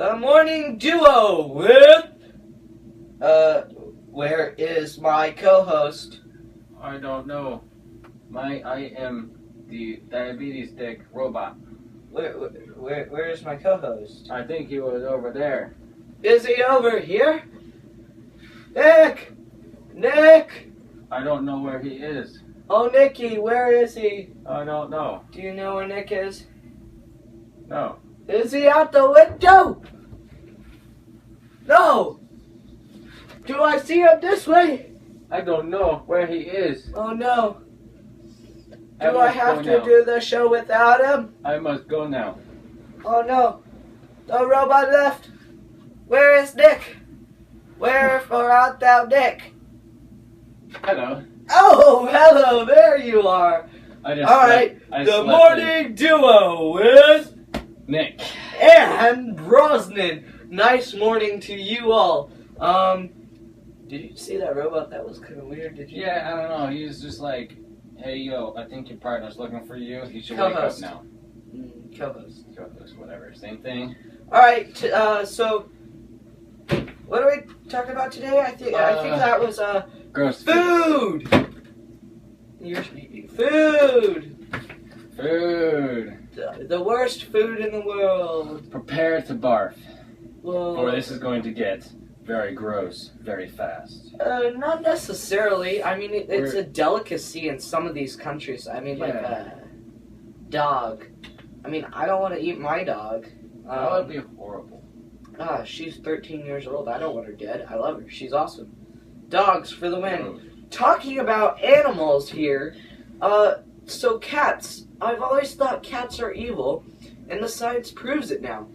The morning duo with... where is my co-host? I don't know. I am the diabetes dick robot. Where is my co-host? I think he was over there. Is he over here? Nick! Nick! I don't know where he is. Oh, Nicky, where is he? I don't know. Do you know where Nick is? No. Is he out the window? No! Do I see him this way? I don't know where he is. Oh no. Do I have to do the show without him? I must go now. Oh no. The robot left. Where is Nick? Wherefore art thou, Nick? Hello. Oh, hello, there you are. Alright, the morning duo with Nick and Brosnan. Nice morning to you all. Did you see that robot? That was kind of weird, did you? Yeah, I don't know. He was just like, hey, yo, I think your partner's looking for you. He should wake up now. Co-host. Co-host, whatever. Same thing. Alright, so what are we talking about today? I think that was gross food. Food. Food. The worst food in the world. Prepare to barf. Well, Or this is going to get very gross very fast. Not necessarily. I mean, it's a delicacy in some of these countries. I mean, like dog. I mean, I don't want to eat my dog. That would be horrible. She's 13 years old. I don't want her dead. I love her. She's awesome. Dogs for the win. Oh. Talking about animals here, so cats. I've always thought cats are evil, and the science proves it now.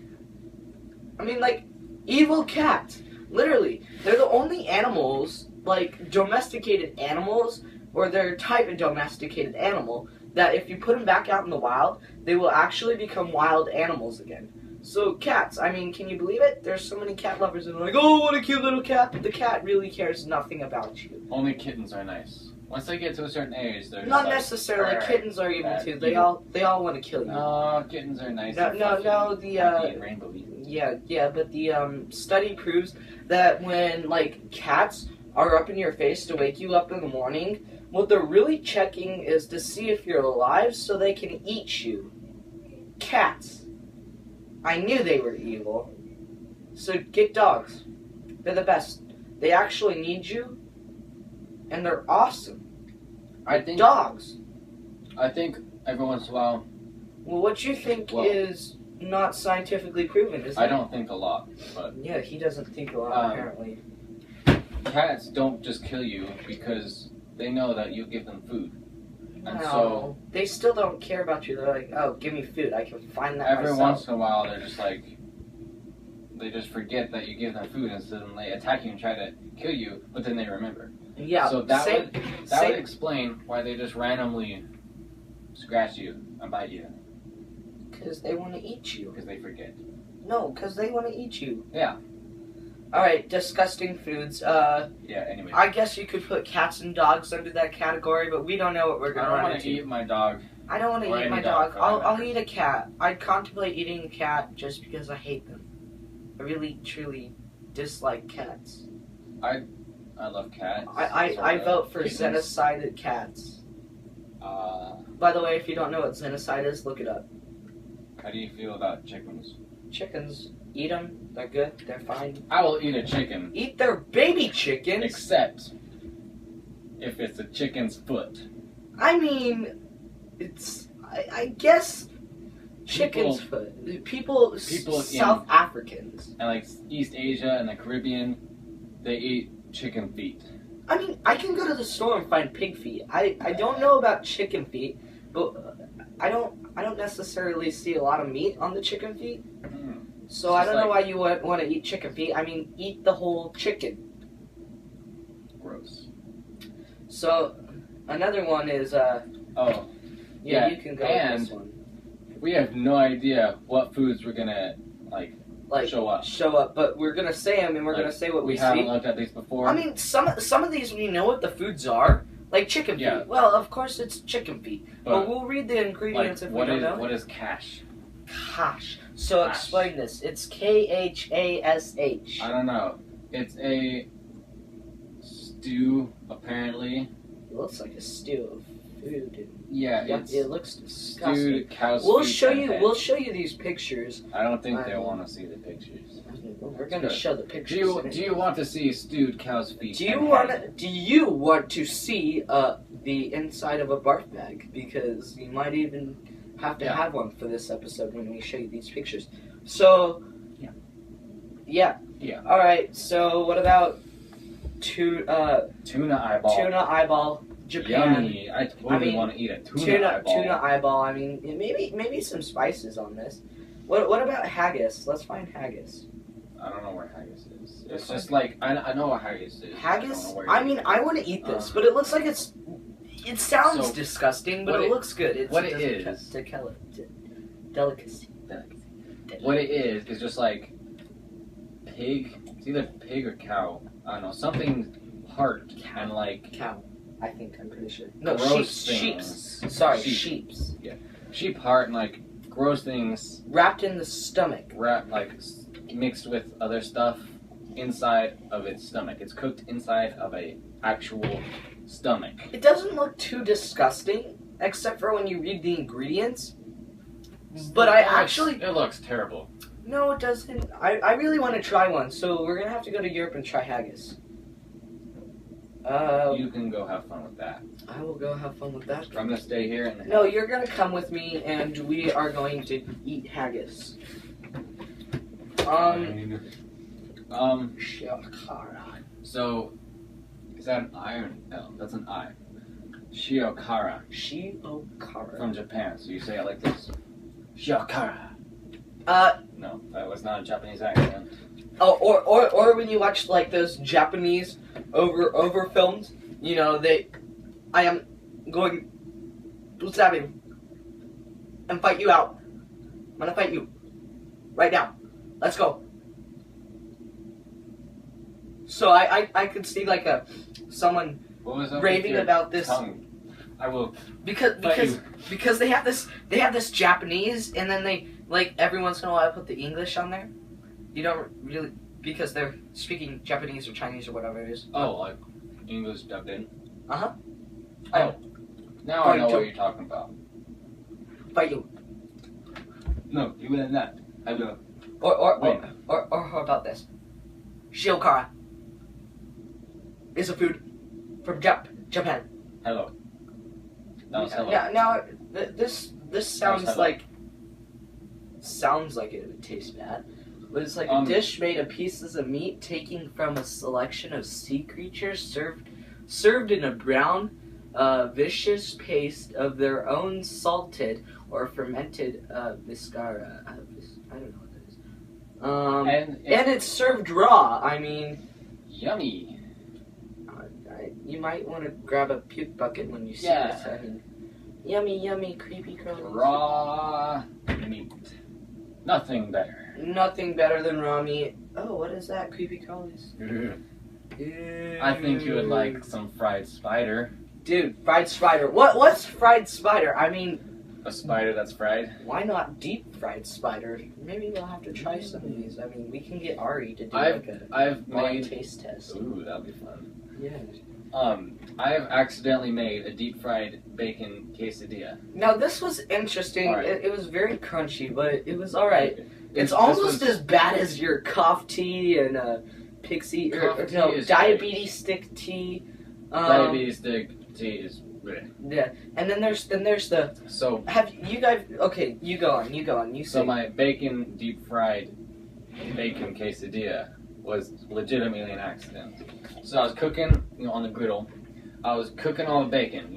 I mean, like, evil cats. Literally, they're the only animals, like, domesticated animals, or their type of domesticated animal, that if you put them back out in the wild, they will actually become wild animals again. So, cats, I mean, can you believe it? There's so many cat lovers that are like, oh, what a cute little cat, but the cat really cares nothing about you. Only kittens are nice. Once they get to a certain age, they're not just necessarily. Like, kittens are evil too. They all want to kill you. No, kittens are nice. No, rainbowy. Yeah, but the study proves that when like cats are up in your face to wake you up in the morning, what they're really checking is to see if you're alive so they can eat you. Cats. I knew they were evil. So get dogs. They're the best. They actually need you, and they're awesome. Dogs. I think every once in a while. Well, what you think is not scientifically proven, is it? I don't think a lot, but yeah, he doesn't think a lot apparently. Cats don't just kill you because they know that you give them food, and No, so they still don't care about you. They're like, oh, give me food. I can find that every myself. once in a while they're just like. They just forget that you give them food and so then they attack you and try to kill you, but then they remember. Yeah, so that would explain why they just randomly scratch you and bite you. Because they want to eat you. Because they forget. No, because they want to eat you. Yeah. Alright, disgusting foods. Yeah, anyway. I guess you could put cats and dogs under that category, but we don't know what we're going to run into. I don't want to eat my dog. I don't want to eat my dog. I'll eat a cat. I'd contemplate eating a cat just because I hate them. I really, truly dislike cats. I love cats. I vote for xenocided cats. By the way, if you don't know what xenocide is, look it up. How do you feel about chickens? Chickens, eat them. They're good. They're fine. I will eat a chicken. Eat their baby chickens. Except if it's a chicken's foot. I mean, it's I guess chicken's foot. People South Africans and like East Asia and the Caribbean, they eat chicken feet. I mean, I can go to the store and find pig feet. I don't know about chicken feet, but I don't necessarily see a lot of meat on the chicken feet. So I don't know why you want to eat chicken feet. I mean, eat the whole chicken. Gross. So another one is yeah, you can go with this one. We have no idea what foods we're gonna like show up. But we're gonna say them, and we're gonna say what we see. We haven't looked at these before. I mean, some of these we know what the foods are, like chicken feet. Well, of course it's chicken feet, but we'll read the ingredients if we don't know. What is cash? Cash. So Hash. explain this. It's K-H-A-S-H. I don't know. It's a stew, apparently. It looks like a stew of food. Yeah, Yep, it's it looks disgusting. stewed cow's We'll feet show and you. head. We'll show you these pictures. I don't think they want to see the pictures. We're gonna Good. show the Do pictures. you want to see stewed cow's feet? Do you and want head? to? Do you want to see the inside of a barf bag? Because you might even have to have one for this episode when we show you these pictures. So, yeah. All right. So, what about tuna eyeball? Japan. Yummy! I totally want to eat a tuna eyeball. Tuna eyeball. I mean, maybe some spices on this. What about haggis? Let's find haggis. I don't know where haggis is. It's just like I know what haggis is. Haggis? I mean, I want to eat this, but it looks like it sounds disgusting, but it looks good. It's delicacy. What it is just like pig. It's either pig or cow. I don't know. Something hard and like Cow. I'm pretty sure. No, gross sheep's. things. Sorry, Sheep. sheep's. Sheep heart and like gross things Wrapped in the stomach. mixed with other stuff inside of its stomach. It's cooked inside of a actual stomach. It doesn't look too disgusting, except for when you read the ingredients. But It looks terrible. No, it doesn't. I really want to try one, so we're gonna have to go to Europe and try haggis. You can go have fun with that. I will go have fun with that. I'm gonna stay here and No, you're gonna come with me, and we are going to eat haggis. Shiokara. So, is that an I or an L? That's an I. Shiokara. Shiokara. From Japan, so you say it like this. Shiokara. No, that was not a Japanese accent. Oh, or when you watch like those Japanese over films, you know I am going to stab you and fight you out. I'm gonna fight you right now. Let's go. So I could see like someone raving about this tongue? I will because they have this Japanese, and then they like every once in a while put the English on there. You don't really, because they're speaking Japanese or Chinese or whatever it is. Oh, like English dubbed in. Uh-huh. Oh, now I know what you're talking about. Fight you. No, you will not. I will. Or how about this? Shiokara is a food from Japan. Hello. That was hello. Now this sounds hello. like it would taste bad. But it's like a dish made of pieces of meat taken from a selection of sea creatures served in a brown, viscous paste of their own salted or fermented viscara. I don't know what that is. And it's served raw. I mean, yummy. You might want to grab a puke bucket when you see Yeah. this. I mean, yummy, creepy crawlies. Raw meat. Nothing better. Nothing better than raw meat. Oh, what is that? Creepy crawlies. I think you would like some fried spider. Dude, fried spider. What's fried spider? I mean, A spider that's fried. why not deep fried spider? Maybe we'll have to try some of these. I mean, we can get Ari to do I've blind made taste test. Ooh, that'd be fun. Yeah. I have accidentally made a deep fried bacon quesadilla. Now this was interesting. All right. It was very crunchy, but it was all right. It's This almost was- as bad as your cough tea and pixie Cough tea is diabetes stick tea. Diabetes stick tea is bleh. Yeah, and then there's the. So Have you guys? Okay, you go on. You say. so my bacon deep fried bacon quesadilla was legitimately an accident. So I was cooking, on the griddle. I was cooking all the bacon,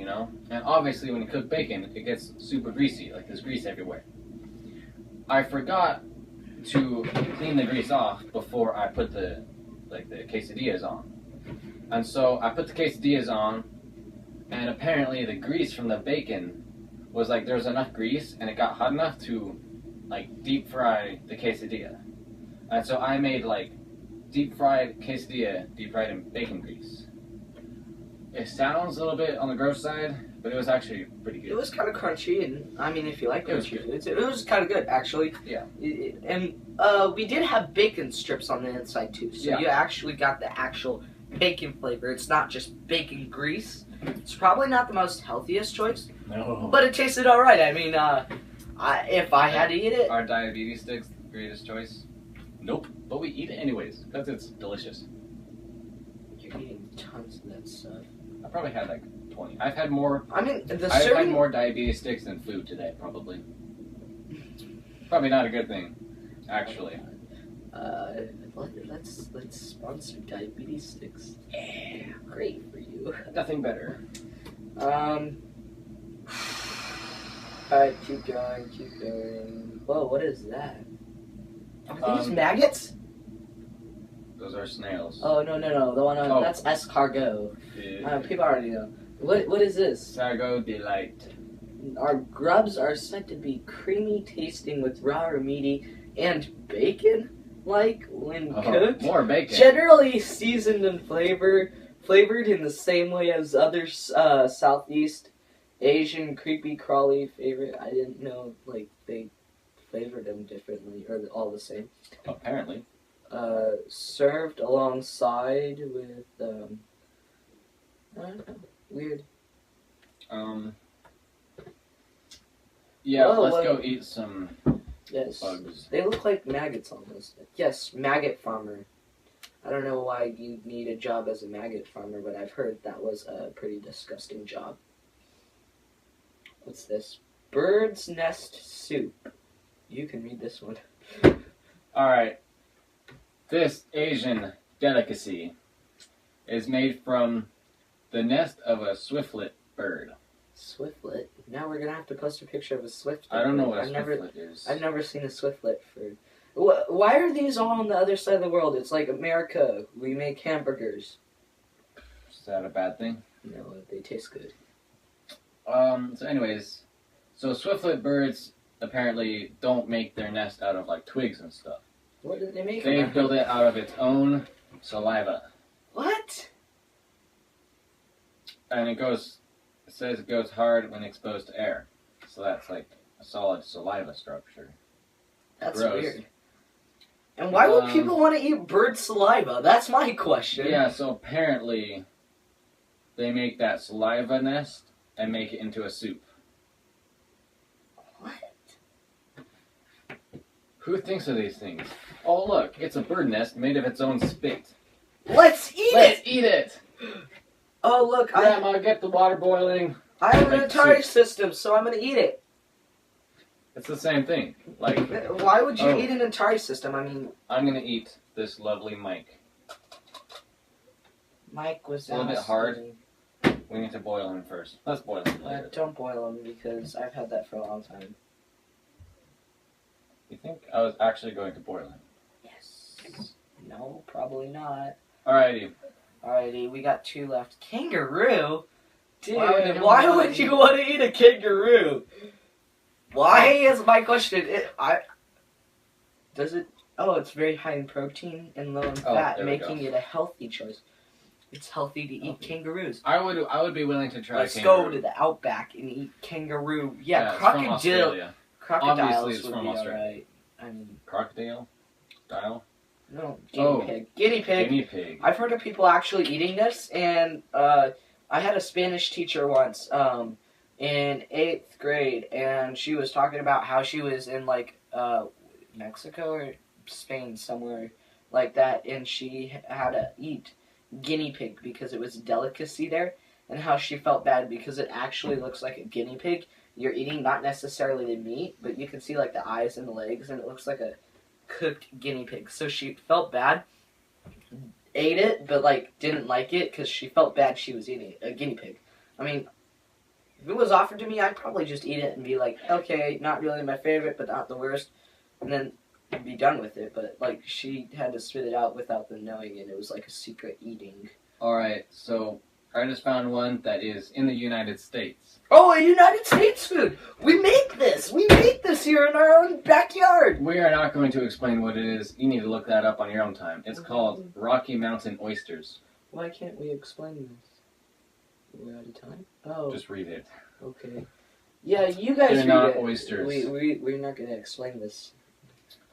and obviously when you cook bacon, it gets super greasy, like there's grease everywhere. I forgot to clean the grease off before I put the quesadillas on. And so I put the quesadillas on, and apparently the grease from the bacon was there was enough grease, and it got hot enough to deep fry the quesadilla. And so I made deep fried quesadilla, deep fried in bacon grease. It sounds a little bit on the gross side, but but it was actually pretty good. It was kind of crunchy, and I mean, if you like It was crunchy good. foods, it was kind of good actually. Yeah. And we did have bacon strips on the inside too, so Yeah. you actually got the actual bacon flavor. It's not just bacon grease. It's probably not the most healthiest choice, No. but it tasted all right. I mean, if I had to eat it, Our diabetes sticks, the greatest choice? Nope. But we eat it anyways, because it's delicious. you're eating tons of that stuff. I probably had like 20. I've had more. I mean, the I've had serving. more diabetes sticks than food today, probably. Probably not a good thing, actually. Let's sponsor diabetes sticks. Yeah, great for you. Nothing better. Alright, keep going. Whoa, what is that? Are these maggots? Those are snails. Oh, no. The one on, that's escargot. People already know. What is this? Escargot delight. Our grubs are said to be creamy tasting with raw or meaty and bacon, like when cooked. More bacon. Generally seasoned and flavored in the same way as other Southeast Asian creepy crawly favorite. I didn't know like they flavored them differently or all the same. Apparently. Served alongside with I don't know, weird. Yeah, Whoa, let's what- go eat some Yes. bugs. They look like maggots almost. Yes, maggot farmer. I don't know why you need a job as a maggot farmer, but I've heard that was a pretty disgusting job. What's this? Bird's nest soup. You can read this one. Alright. This Asian delicacy is made from the nest of a swiftlet bird. Swiftlet. Now we're gonna have to post a picture of a swiftlet. I don't know what a I've swiftlet is. Never, I've never seen a swiftlet for. Why are these all on the other side of the world? It's like America. We make hamburgers. Is that a bad thing? No, they taste good. So anyways, so swiftlet birds apparently don't make their nest out of like twigs and stuff. What did they make? They them? build it out of its own saliva. What? And it says it goes hard when exposed to air. So that's like a solid saliva structure. That's Gross. weird. And why would people want to eat bird saliva? That's my question. Yeah, so apparently they make that saliva nest and make it into a soup. What? Who thinks of these things? Oh look, it's a bird nest made of its own spit. Let's eat Let's it! eat it! Oh, look, Grandma, get the water boiling. I have an Make Atari soup. system, so I'm going to eat it. It's the same thing. Like, Why would you Oh. eat an Atari system? I mean, I'm gonna eat this lovely mic. Mike was It's a little bit asking- hard. We need to boil him first. Let's boil him later. Don't boil them because I've had that for a long time. You think I was actually going to boil him? Yes. No, probably not. Alrighty. Alrighty, we got 2 left. Kangaroo? Dude, Why why would you want to eat a kangaroo? Why is my question? Does it? Oh, it's very high in protein and low in fat, there we making it a healthy choice. It's healthy to eat Healthy. kangaroos. I would be willing to try Let's kangaroo. go to the outback and eat kangaroo. Yeah, Yeah, it's from Australia. crocodiles Obviously it's would from be Australia. alright. I mean, Crocodile? Style? no, guinea pig. Guinea pig. Guinea pig. I've heard of people actually eating this, and I had a Spanish teacher once in 8th grade, and she was talking about how she was in like Mexico or Spain, somewhere like that, and she had to eat guinea pig because it was a delicacy there, and how she felt bad because it actually looks like a guinea pig. You're eating not necessarily the meat, but you can see like the eyes and the legs, and it looks like a cooked guinea pig. So she felt bad, ate it, but like didn't like it because she felt bad she was eating a guinea pig. I mean, if it was offered to me, I'd probably just eat it and be like, okay, not really my favorite, but not the worst, and then be done with it. But like, she had to spit it out without them knowing, and it was like a secret eating. Alright, so I just found one that is in the United States. Oh, a United States food! We make this! We make this here in our own backyard! We are not going to explain what it is. You need to look that up on your own time. It's called Rocky Mountain oysters. Why can't we explain this? We're out of time? Oh, Just read it. okay. Yeah, you guys They're read not it. oysters. We're not going to explain this.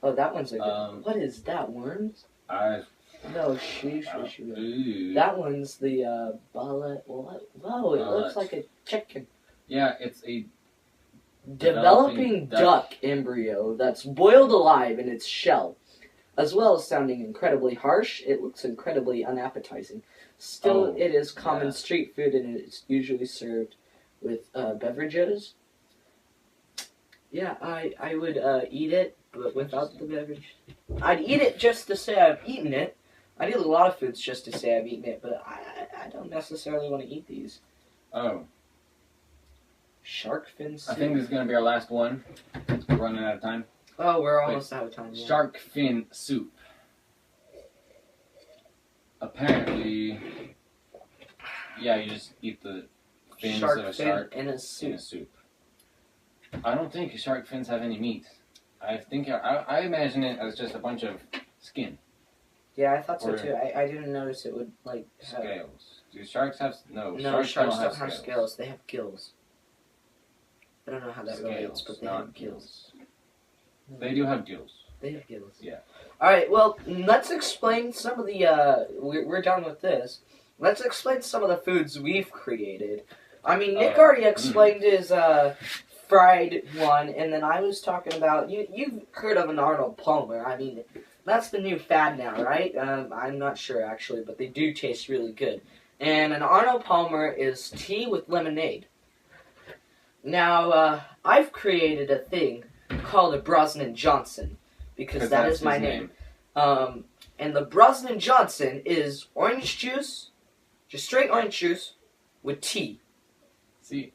Oh, that one's a good What is that, worms? No, sheesh. That one's the, bullet. What? Whoa, it looks like a chicken. Yeah, it's a Developing duck embryo that's boiled alive in its shell. As well as sounding incredibly harsh, it looks incredibly unappetizing. Still, it is common street food and it's usually served with beverages. Yeah, I would eat it, but without the beverage. I'd eat it just to say I've eaten it. I'd eat a lot of foods just to say I've eaten it, but I don't necessarily want to eat these. Oh. Shark fin soup. I think this is going to be our last one. We're running out of time. Oh, we're almost out of time. Yeah. Shark fin soup. Apparently, yeah, you just eat the fins of a shark in a soup. I don't think shark fins have any meat. I imagine it as just a bunch of skin. Yeah, I thought so too. I didn't notice it would have scales. Do sharks have no? Sharks don't have scales. They have gills. I don't know how that relates, but they have gills. They do have gills. They have gills. Yeah. All right. Well, let's explain some of the. We're done with this. Let's explain some of the foods we've created. I mean, Nick already explained his fried one, and then I was talking about you've heard of an Arnold Palmer. I mean, that's the new fad now, right? I'm not sure actually, but they do taste really good. And an Arnold Palmer is tea with lemonade. Now, I've created a thing called a Brosnan Johnson because that is my name. And the Brosnan Johnson is orange juice, just straight orange juice with tea. See,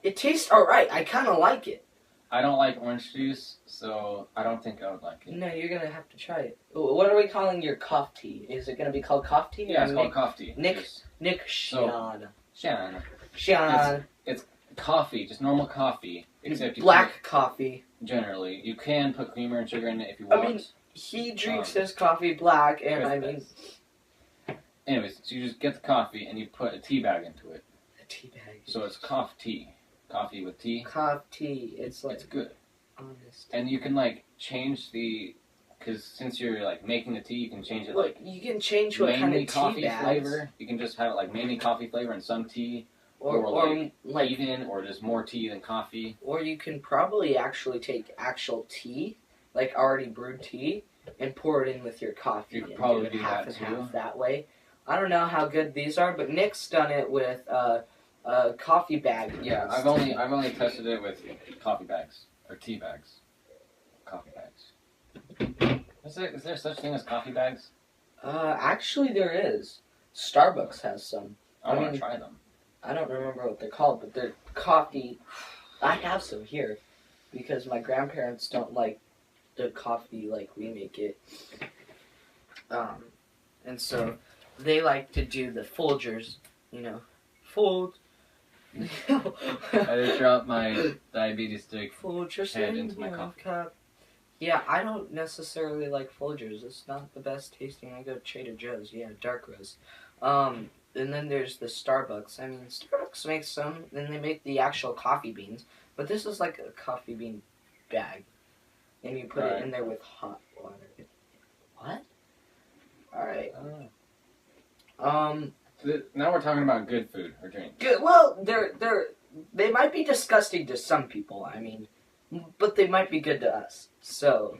It tastes alright. I kind of like it. I don't like orange juice, so I don't think I would like it. No, you're going to have to try it. What are we calling your cough tea? Is it going to be called cough tea? Yeah, it's called cough tea. Nick Sean. Sean. It's coffee, just normal coffee. Except black coffee. Generally. You can put creamer and sugar in it if you want. I mean, he drinks his coffee black, and I mean... Anyways, so you just get the coffee and you put a tea bag into it. A tea bag. So it's cough tea. Coffee with tea. Cough tea. It's good. Honest. And you can change the, because since you're making the tea, you can change it you can change what kind of tea coffee flavor. You can just have it mainly coffee flavor and some tea, or even, or just more tea than coffee. Or you can probably actually take actual tea, already brewed tea, and pour it in with your coffee. You could probably do half that and too. half that way. I don't know how good these are, but Nick's done it with a coffee bag. Yeah, I've only tested it with coffee bags or tea bags. Coffee bags. Is there such thing as coffee bags? Actually there is. Starbucks has some. I want to try them. I don't remember what they're called, but they're coffee. I have some here because my grandparents don't like the coffee like we make it. And so they like to do the Folgers, Fold. I just dropped my diabetes stick Folgers head into my coffee cup. Yeah, I don't necessarily like Folgers. It's not the best tasting. I go to Trader Joe's. Yeah, dark roast. And then there's the Starbucks. I mean, Starbucks makes some, and they make the actual coffee beans. But this is like a coffee bean bag. And you put it in there with hot water. What? Alright. Now we're talking about good food or drink. Good. Well, they might be disgusting to some people, I mean, but they might be good to us. So,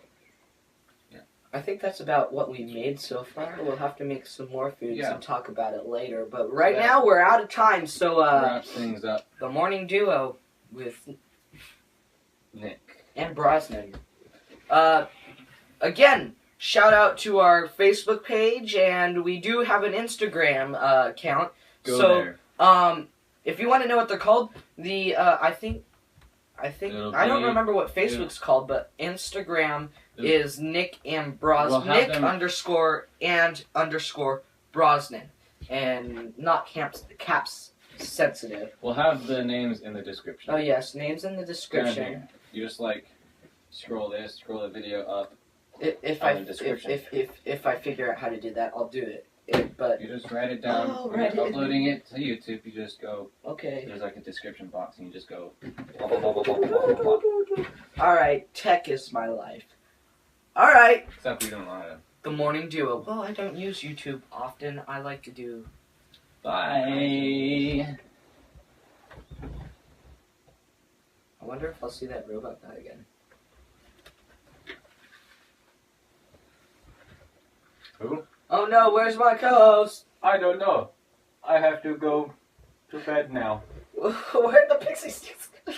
yeah. I think that's about what we made so far. We'll have to make some more foods and talk about it later. But right now, we're out of time, so wrap things up. The morning duo with Nick and Brosnan. Again, shout out to our Facebook page, and we do have an Instagram account. Go there. If you want to know what they're called, I think I don't remember what Facebook's called, but Instagram is Nick and Brosnan. Nick _ Brosnan, and not caps sensitive. We'll have the names in the description. Oh yes, names in the description. You just scroll the video up. If I figure out how to do that, I'll do it. it, but You just write it down. Oh, When write you're it. uploading it to YouTube, you just go. okay. There's like a description box, and you just go. Blah, blah, blah, blah, blah, blah, blah, blah. All right, tech is my life. All right, Except we don't know how to. the morning duo. Well, I don't use YouTube often. I like to do. Bye. I wonder if I'll see that robot guy again. Who? Oh no, where's my co-host? I don't know. I have to go to bed now. Where'd the pixie sticks go?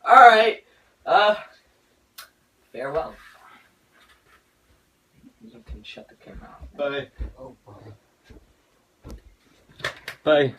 Alright. Farewell. You can shut the camera off. Bye. Oh. Bye.